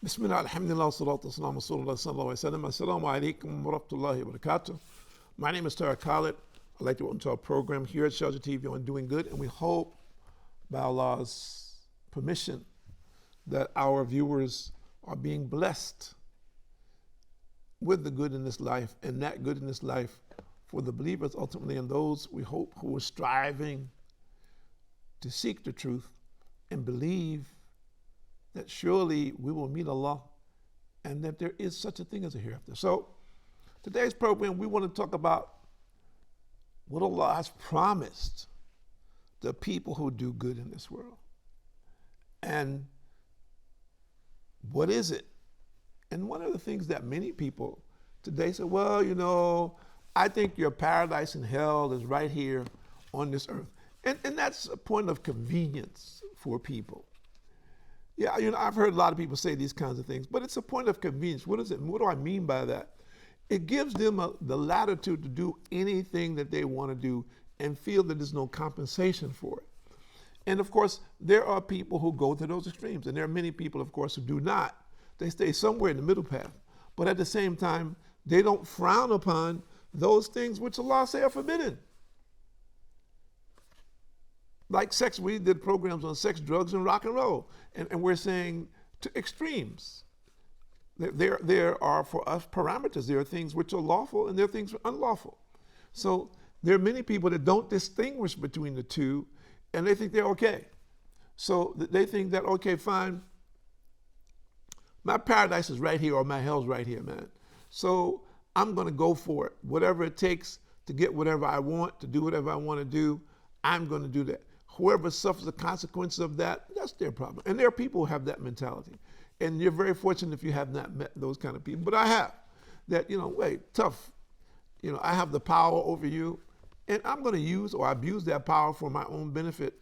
Bismillah, alhamdulillah, salatu wassalamu sallallahu alaihi wasallam. Assalamu alaikum wa rahmatullahi wa barakatuh. My name is Tara Khalid. I'd like to welcome to our program here at Sharjah TV on Doing Good, and we hope by Allah's permission that our viewers are being blessed with the good in this life, and that good in this life for the believers ultimately, and those we hope who are striving to seek the truth and believe that surely we will meet Allah and that there is such a thing as a hereafter. So today's program, we want to talk about what Allah has promised the people who do good in this world. And what is it? And one of the things that many people today say, well, you know, I think your paradise and hell is right here on this earth. And that's a point of convenience for people. Yeah, you know, I've heard a lot of people say these kinds of things, but it's a point of convenience. What is it? What do I mean by that? It gives them the latitude to do anything that they want to do and feel that there's no compensation for it. And of course, there are people who go to those extremes, and there are many people, of course, who do not. They stay somewhere in the middle path. But at the same time, they don't frown upon those things which Allah say are forbidden. Like sex, we did programs on sex, drugs, and rock and roll. And we're saying to extremes. There are for us parameters. There are things which are lawful and there are things which are unlawful. So there are many people that don't distinguish between the two and they think they're okay. So they think that, okay, fine, my paradise is right here or my hell's right here, man. So I'm going to go for it. Whatever it takes to get whatever I want, to do whatever I want to do, I'm going to do that. Whoever suffers the consequences of that, that's their problem. And there are people who have that mentality. And you're very fortunate if you have not met those kind of people. But I have. That, you know, wait, tough. You know, I have the power over you. And I'm going to use or abuse that power for my own benefit.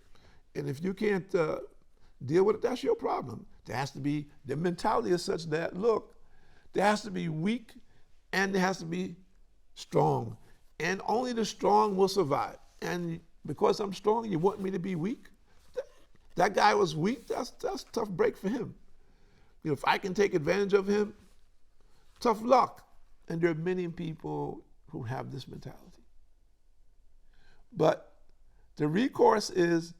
And if you can't deal with it, that's your problem. There has to be, the mentality is such that, look, there has to be weak and there has to be strong. And only the strong will survive. And because I'm strong, you want me to be weak? That guy was weak, that's a tough break for him. You know, if I can take advantage of him, tough luck. And there are many people who have this mentality. But the recourse is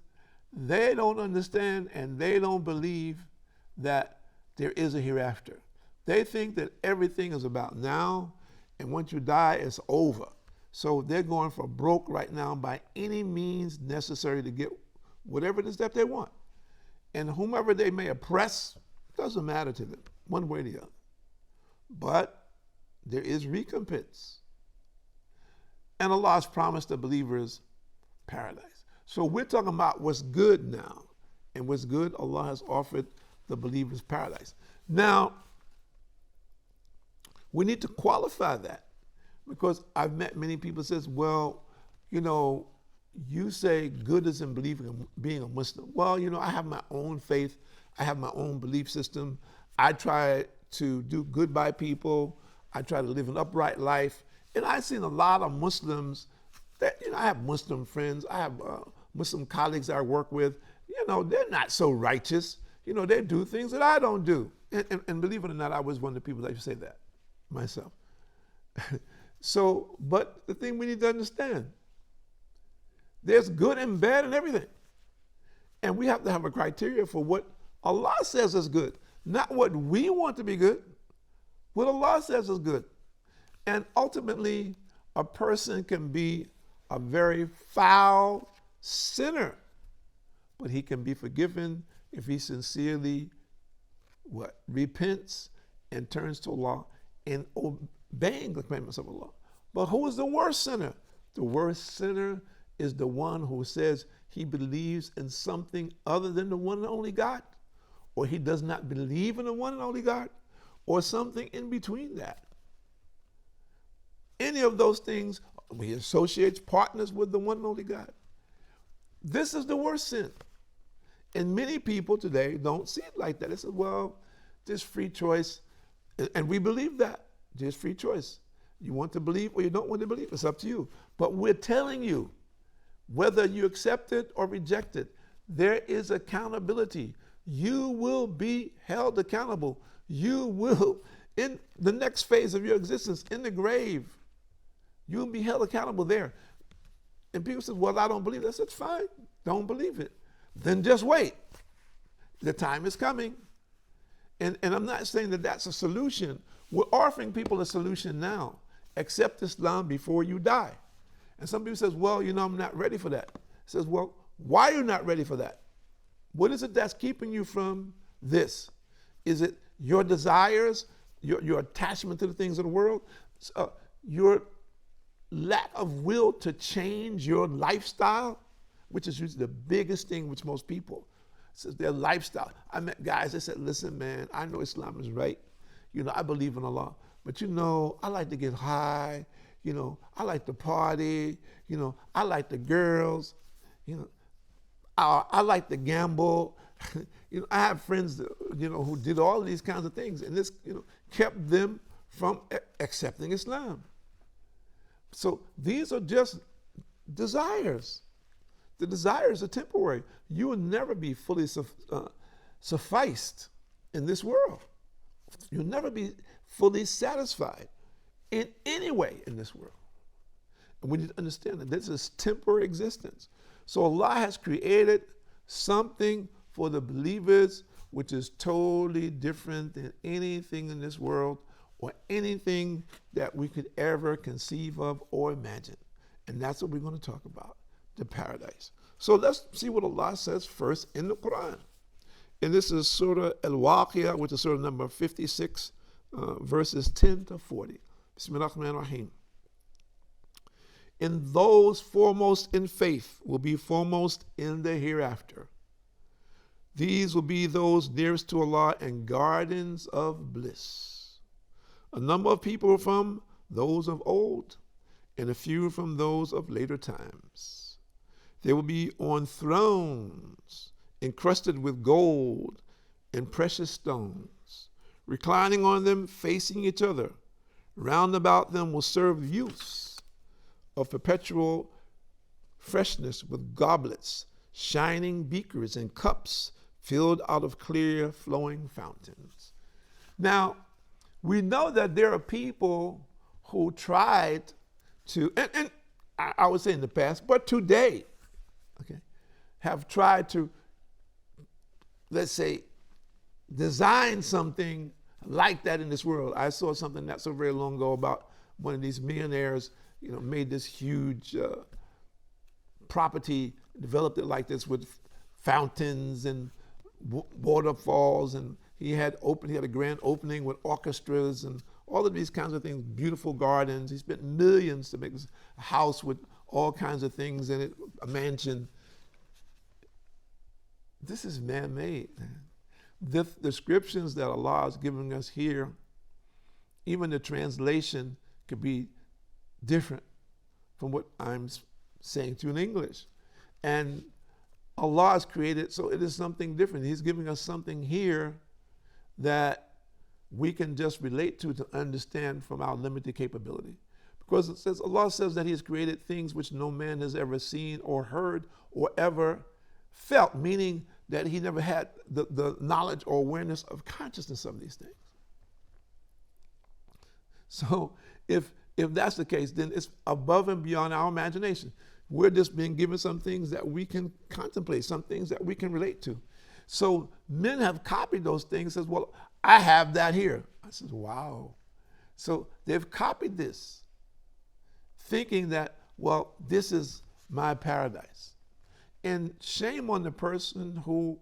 they don't understand and they don't believe that there is a hereafter. They think that everything is about now, and once you die, it's over. So they're going for broke right now by any means necessary to get whatever it is that they want. And whomever they may oppress, doesn't matter to them, one way or the other. But there is recompense. And Allah has promised the believers paradise. So we're talking about what's good now. And what's good, Allah has offered the believers paradise. Now, we need to qualify that. Because I've met many people says, well, you know, you say good is in believing in being a Muslim. Well, you know, I have my own faith. I have my own belief system. I try to do good by people. I try to live an upright life. And I've seen a lot of Muslims that, you know, I have Muslim friends. I have Muslim colleagues I work with. You know, they're not so righteous. You know, they do things that I don't do. And believe it or not, I was one of the people that used to say that myself. So, but the thing we need to understand, there's good and bad in everything. And we have to have a criteria for what Allah says is good, not what we want to be good, what Allah says is good. And ultimately, a person can be a very foul sinner, but he can be forgiven if he sincerely repents and turns to Allah and obeying the commandments of Allah. But who is the worst sinner? The worst sinner is the one who says he believes in something other than the one and only God, or he does not believe in the one and only God, or something in between that. Any of those things, he associates partners with the one and only God. This is the worst sin. And many people today don't see it like that. They say, well, there's free choice. And we believe that. There's free choice. You want to believe or you don't want to believe, it's up to you. But we're telling you, whether you accept it or reject it, there is accountability. You will be held accountable. You will, in the next phase of your existence, in the grave, you'll be held accountable there. And people say, well, I don't believe it. I said, fine, don't believe it. Then just wait. The time is coming. And I'm not saying that that's a solution. We're offering people a solution now. Accept Islam before you die. And some people says, well, I'm not ready for that. Says, well, why are you not ready for that? What is it that's keeping you from this? Is it your desires, your attachment to the things of the world, your lack of will to change your lifestyle, which is usually the biggest thing which most people, says their lifestyle. I met guys that said, listen, man, I know Islam is right. I believe in Allah. But I like to get high. I like to party. I like the girls. I like to gamble. I have friends that, who did all of these kinds of things, and this, kept them from accepting Islam. So these are just desires. The desires are temporary. You will never be fully sufficed in this world. You'll never be fully satisfied in any way in this world. And we need to understand that this is temporary existence. So Allah has created something for the believers which is totally different than anything in this world or anything that we could ever conceive of or imagine. And that's what we're going to talk about, the paradise. So let's see what Allah says first in the Quran. And this is Surah Al-Waqiyah, which is Surah number 56, verses 10 to 40. Bismillahirrahmanirrahim. And those foremost in faith will be foremost in the hereafter. These will be those nearest to Allah and gardens of bliss. A number of people from those of old, and a few from those of later times. They will be on thrones, encrusted with gold and precious stones, reclining on them, facing each other. Round about them will serve youths of perpetual freshness with goblets, shining beakers, and cups filled out of clear flowing fountains. Now, we know that there are people who tried to, and I would say in the past, but today, have tried to, let's say, design something like that in this world. I saw something not so very long ago about one of these millionaires, made this huge property, developed it like this with fountains and waterfalls, and he had a grand opening with orchestras and all of these kinds of things, beautiful gardens. He spent millions to make this house with all kinds of things in it, a mansion. This is man-made. The descriptions that Allah is giving us here, even the translation could be different from what I'm saying to you in English. And Allah has created, so it is something different. He's giving us something here that we can just relate to understand from our limited capability. Because it says, Allah says that He has created things which no man has ever seen or heard or ever felt, meaning that he never had the knowledge or awareness of consciousness of these things. So if that's the case, then it's above and beyond our imagination. We're just being given some things that we can contemplate, some things that we can relate to. So men have copied those things, says, well, I have that here. I said, wow. So they've copied this, thinking that, well, this is my paradise. And shame on the person who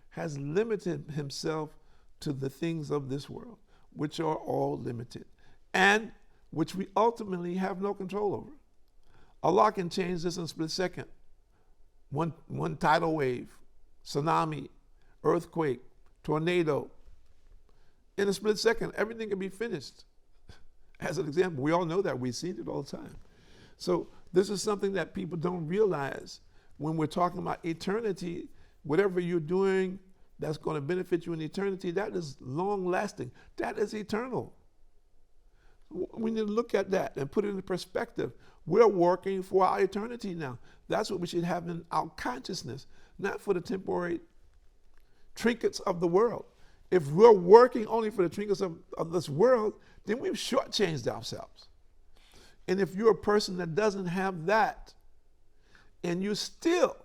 has limited himself to the things of this world, which are all limited, and which we ultimately have no control over. Allah can change this in a split second. One tidal wave, tsunami, earthquake, tornado. In a split second, everything can be finished. As an example, we all know that. We've seen it all the time. So this is something that people don't realize. When we're talking about eternity, whatever you're doing that's going to benefit you in eternity, that is long lasting. That is eternal. We need to look at that and put it in perspective. We're working for our eternity now. That's what we should have in our consciousness, not for the temporary trinkets of the world. If we're working only for the trinkets of this world, then we've shortchanged ourselves. And if you're a person that doesn't have that, and you're still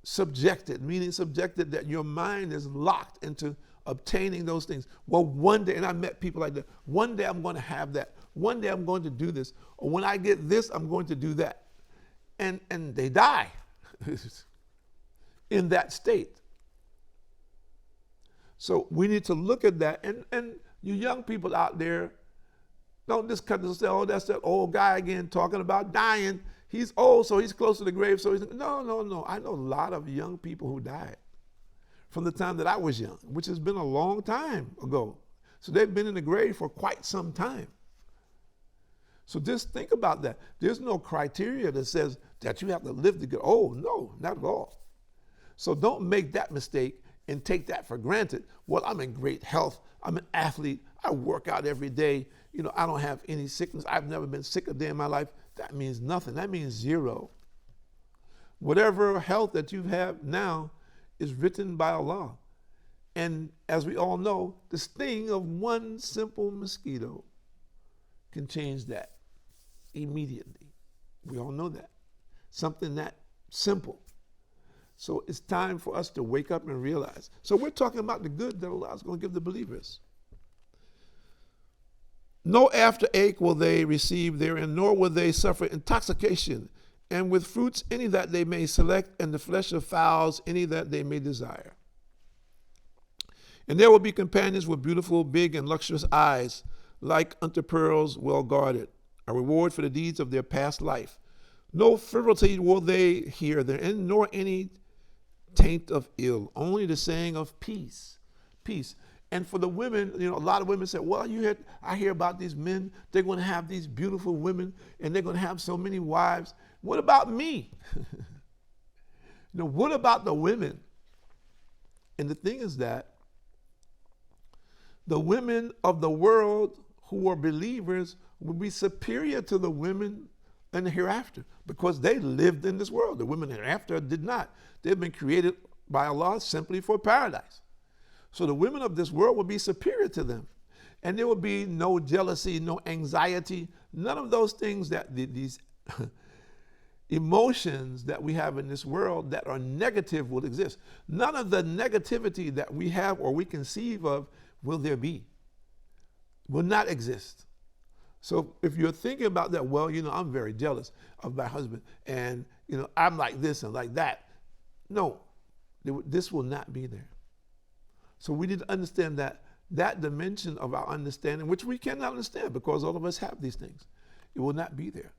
subjected, meaning subjected that your mind is locked into obtaining those things. Well, one day, and I met people like that, one day I'm going to have that. One day I'm going to do this. Or when I get this, I'm going to do that. And they die in that state. So we need to look at that. And you young people out there, don't just cut this, say, oh, that's that old guy again talking about dying. He's old, so he's close to the grave. So no. I know a lot of young people who died from the time that I was young, which has been a long time ago. So they've been in the grave for quite some time. So just think about that. There's no criteria that says that you have to live to get old. No, not at all. So don't make that mistake and take that for granted. Well, I'm in great health. I'm an athlete. I work out every day. I don't have any sickness. I've never been sick a day in my life. That means nothing. That means zero. Whatever health that you have now is written by Allah. And as we all know, the sting of one simple mosquito can change that immediately. We all know that. Something that simple. So it's time for us to wake up and realize. So we're talking about the good that Allah is going to give the believers. No after ache will they receive therein, nor will they suffer intoxication, and with fruits any that they may select, and the flesh of fowls any that they may desire. And there will be companions with beautiful, big, and lustrous eyes, like unto pearls well guarded, a reward for the deeds of their past life. No frivolity will they hear therein, nor any taint of ill, only the saying of peace. Peace. And for the women, a lot of women say, well, I hear about these men, they're going to have these beautiful women, and they're going to have so many wives. What about me? What about the women? And the thing is that the women of the world who are believers will be superior to the women in the hereafter because they lived in this world. The women hereafter did not. They've been created by Allah simply for paradise. So the women of this world will be superior to them. And there will be no jealousy, no anxiety, none of those things that these emotions that we have in this world that are negative will exist. None of the negativity that we have or we conceive of will there be, will not exist. So if you're thinking about that, well, I'm very jealous of my husband and, I'm like this and like that. No, this will not be there. So we need to understand that dimension of our understanding, which we cannot understand because all of us have these things. It will not be there.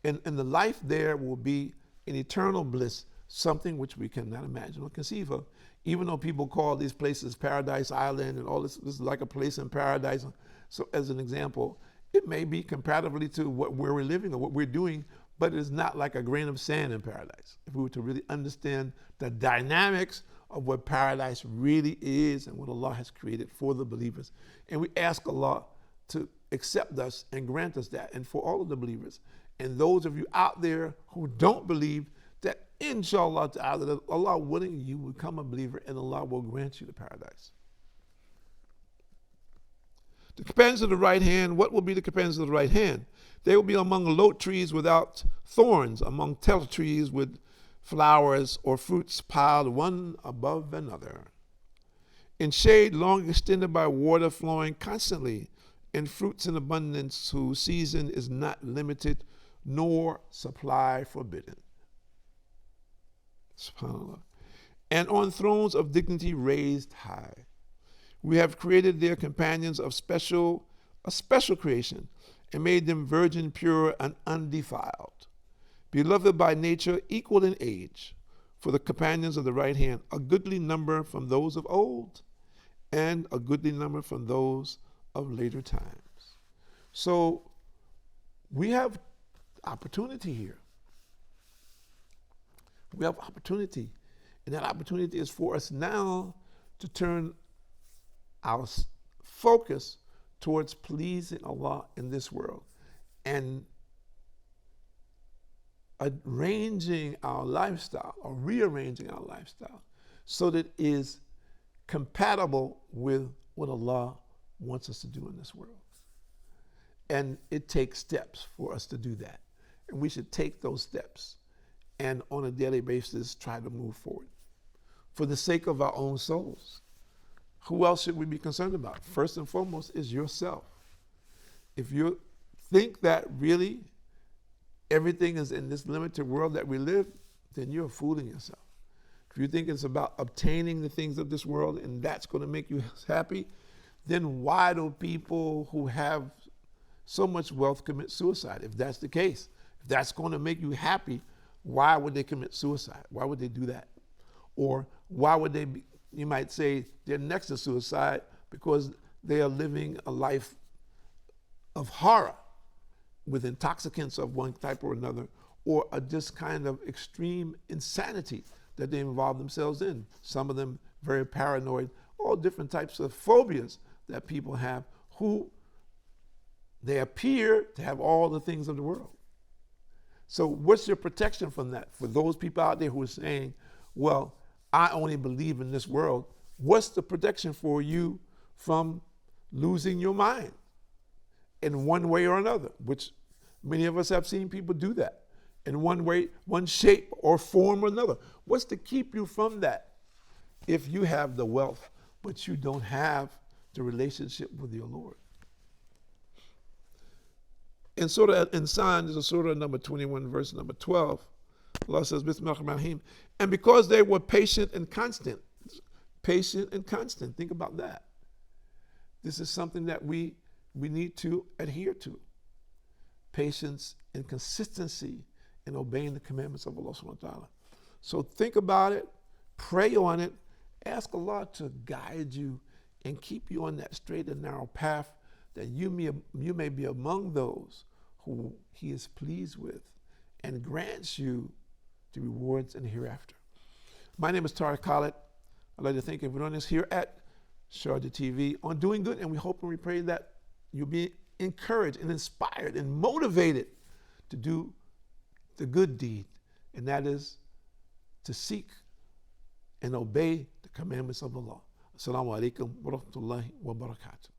And the life there will be an eternal bliss, something which we cannot imagine or conceive of. Even though people call these places Paradise Island and all this is like a place in paradise. So as an example, it may be comparatively to where we're living or what we're doing, but it is not like a grain of sand in paradise. If we were to really understand the dynamics of what paradise really is and what Allah has created for the believers. And we ask Allah to accept us and grant us that, and for all of the believers. And those of you out there who don't believe, that inshallah ta'ala, Allah willing, you will become a believer and Allah will grant you the paradise. The companions of the right hand, what will be the companions of the right hand? They will be among lote trees without thorns, among tel trees with flowers or fruits piled one above another. In shade long extended by water flowing constantly, and fruits in abundance whose season is not limited, nor supply forbidden. SubhanAllah. And on thrones of dignity raised high. We have created their companions of a special creation, and made them virgin, pure, and undefiled, beloved by nature, equal in age, for the companions of the right hand, a goodly number from those of old, and a goodly number from those of later times. So we have opportunity here. We have opportunity, and that opportunity is for us now to turn our focus towards pleasing Allah in this world and arranging our lifestyle or rearranging our lifestyle so that it is compatible with what Allah wants us to do in this world. And it takes steps for us to do that. And we should take those steps and on a daily basis try to move forward for the sake of our own souls. Who else should we be concerned about? First and foremost is yourself. If you think that really everything is in this limited world that we live, then you're fooling yourself. If you think it's about obtaining the things of this world and that's going to make you happy, then why do people who have so much wealth commit suicide? If that's the case, if that's going to make you happy, why would they commit suicide? Why would they do that? Or why would they be, you might say they're next to suicide because they are living a life of horror with intoxicants of one type or another, or a just kind of extreme insanity that they involve themselves in. Some of them very paranoid, all different types of phobias that people have, who they appear to have all the things of the world. So what's your protection from that? For those people out there who are saying, well, I only believe in this world, what's the protection for you from losing your mind in one way or another, which many of us have seen people do that in one way, one shape or form or another. What's to keep you from that if you have the wealth, but you don't have the relationship with your Lord? In Surah Al-Insan, there's a Surah number 21, verse number 12. Allah says, Bismillahirrahmanirrahim. And because they were patient and constant. Patient and constant. Think about that. This is something that we need to adhere to. Patience and consistency in obeying the commandments of Allah subhanahu wa ta'ala. So think about it, pray on it, ask Allah to guide you and keep you on that straight and narrow path that you may be among those who He is pleased with and grants you the rewards in the hereafter. My name is Tariq Khalid. I'd like to thank everyone that's here at Sharjah TV on Doing Good, and we hope and we pray that you'll be encouraged and inspired and motivated to do the good deed, and that is to seek and obey the commandments of Allah. Assalamu alaikum wa rahmatullahi wa barakatuh.